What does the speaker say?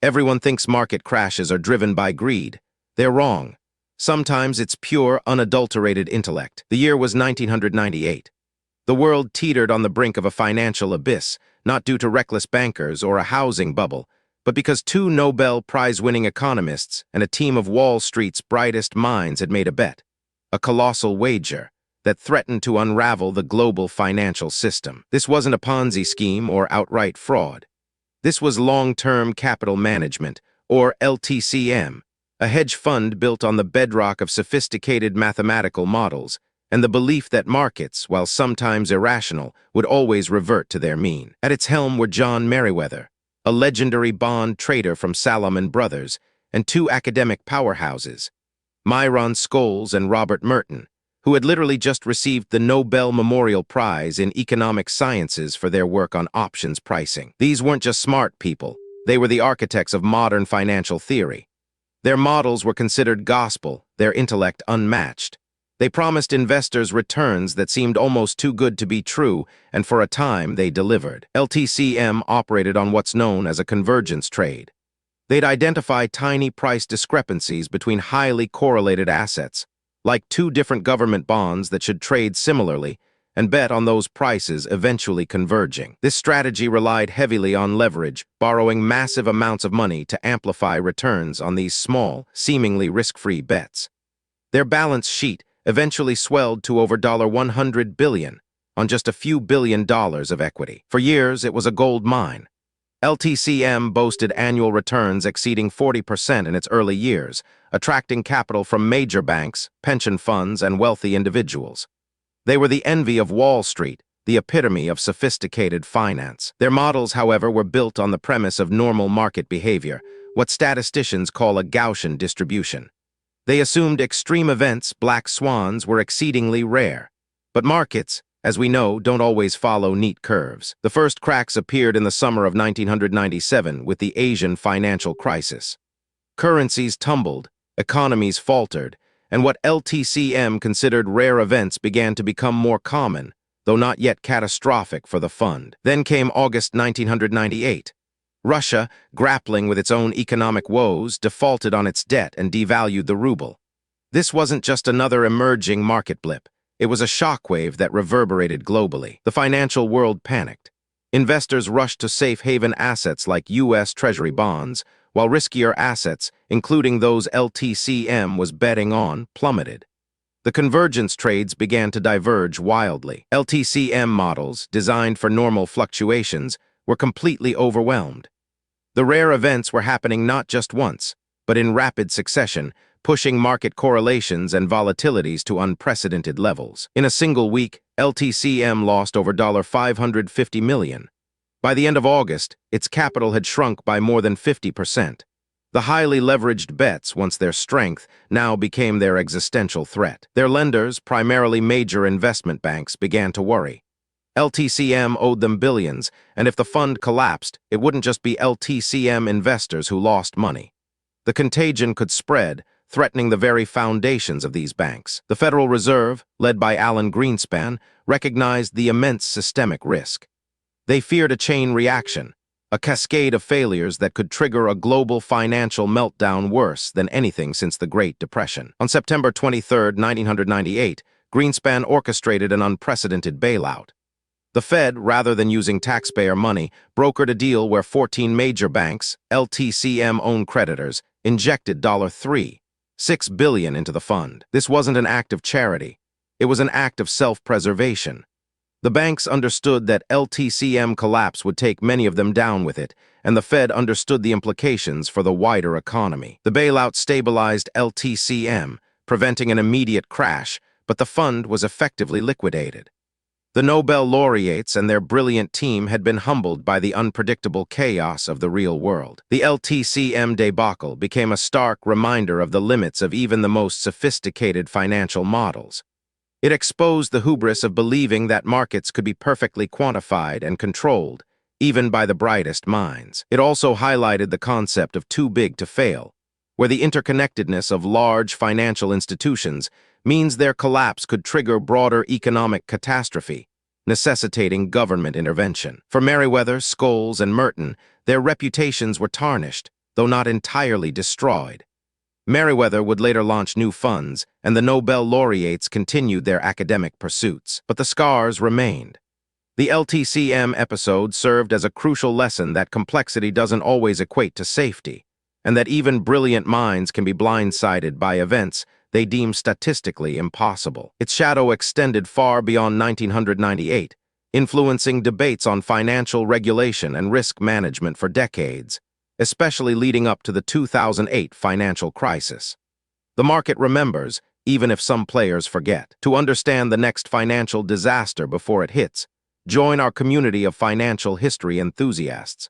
Everyone thinks market crashes are driven by greed. They're wrong. Sometimes it's pure, unadulterated intellect. The year was 1998. The world teetered on the brink of a financial abyss, not due to reckless bankers or a housing bubble, but because two Nobel Prize-winning economists and a team of Wall Street's brightest minds had made a bet, a colossal wager, that threatened to unravel the global financial system. This wasn't a Ponzi scheme or outright fraud. This was long-term capital management, or LTCM, a hedge fund built on the bedrock of sophisticated mathematical models and the belief that markets, while sometimes irrational, would always revert to their mean. At its helm were John Meriwether, a legendary bond trader from Salomon Brothers, and two academic powerhouses, Myron Scholes and Robert Merton, who had literally just received the Nobel Memorial Prize in Economic Sciences for their work on options pricing. These weren't just smart people. They were the architects of modern financial theory. Their models were considered gospel, their intellect unmatched. They promised investors returns that seemed almost too good to be true, and for a time they delivered. LTCM operated on what's known as a convergence trade. They'd identify tiny price discrepancies between highly correlated assets, like two different government bonds that should trade similarly, and bet on those prices eventually converging. This strategy relied heavily on leverage, borrowing massive amounts of money to amplify returns on these small, seemingly risk-free bets. Their balance sheet eventually swelled to over $100 billion on just a few $1 billion of equity. For years, it was a gold mine. LTCM boasted annual returns exceeding 40% in its early years, attracting capital from major banks, pension funds, and wealthy individuals. They were the envy of Wall Street, the epitome of sophisticated finance. Their models, however, were built on the premise of normal market behavior, what statisticians call a Gaussian distribution. They assumed extreme events, black swans, were exceedingly rare. But markets, as we know, don't always follow neat curves. The first cracks appeared in the summer of 1997 with the Asian financial crisis. Currencies tumbled, economies faltered, and what LTCM considered rare events began to become more common, though not yet catastrophic for the fund. Then came August 1998. Russia, grappling with its own economic woes, defaulted on its debt and devalued the ruble. This wasn't just another emerging market blip. It was a shockwave that reverberated globally. The financial world panicked. Investors rushed to safe haven assets like U.S. Treasury bonds, while riskier assets, including those LTCM was betting on, plummeted. The convergence trades began to diverge wildly. LTCM models, designed for normal fluctuations, were completely overwhelmed. The rare events were happening not just once, but in rapid succession, pushing market correlations and volatilities to unprecedented levels. In a single week, LTCM lost over $550 million. By the end of August, its capital had shrunk by more than 50%. The highly leveraged bets, once their strength, now became their existential threat. Their lenders, primarily major investment banks, began to worry. LTCM owed them billions, and if the fund collapsed, it wouldn't just be LTCM investors who lost money. The contagion could spread, threatening the very foundations of these banks. The Federal Reserve, led by Alan Greenspan, recognized the immense systemic risk. They feared a chain reaction, a cascade of failures that could trigger a global financial meltdown worse than anything since the Great Depression. On September 23, 1998, Greenspan orchestrated an unprecedented bailout. The Fed, rather than using taxpayer money, brokered a deal where 14 major banks, LTCM-owned creditors, injected $6 billion into the fund. This wasn't an act of charity. It was an act of self-preservation. The banks understood that LTCM collapse would take many of them down with it, and the Fed understood the implications for the wider economy. The bailout stabilized LTCM, preventing an immediate crash, but the fund was effectively liquidated. The Nobel laureates and their brilliant team had been humbled by the unpredictable chaos of the real world. The LTCM debacle became a stark reminder of the limits of even the most sophisticated financial models. It exposed the hubris of believing that markets could be perfectly quantified and controlled, even by the brightest minds. It also highlighted the concept of too big to fail, where the interconnectedness of large financial institutions means their collapse could trigger broader economic catastrophe, necessitating government intervention. For Meriwether, Scholes, and Merton, their reputations were tarnished, though not entirely destroyed. Merriweather would later launch new funds, and the Nobel laureates continued their academic pursuits, but the scars remained. The LTCM episode served as a crucial lesson that complexity doesn't always equate to safety, and that even brilliant minds can be blindsided by events they deem statistically impossible. Its shadow extended far beyond 1998, influencing debates on financial regulation and risk management for decades, especially leading up to the 2008 financial crisis. The market remembers, even if some players forget. To understand the next financial disaster before it hits, join our community of financial history enthusiasts.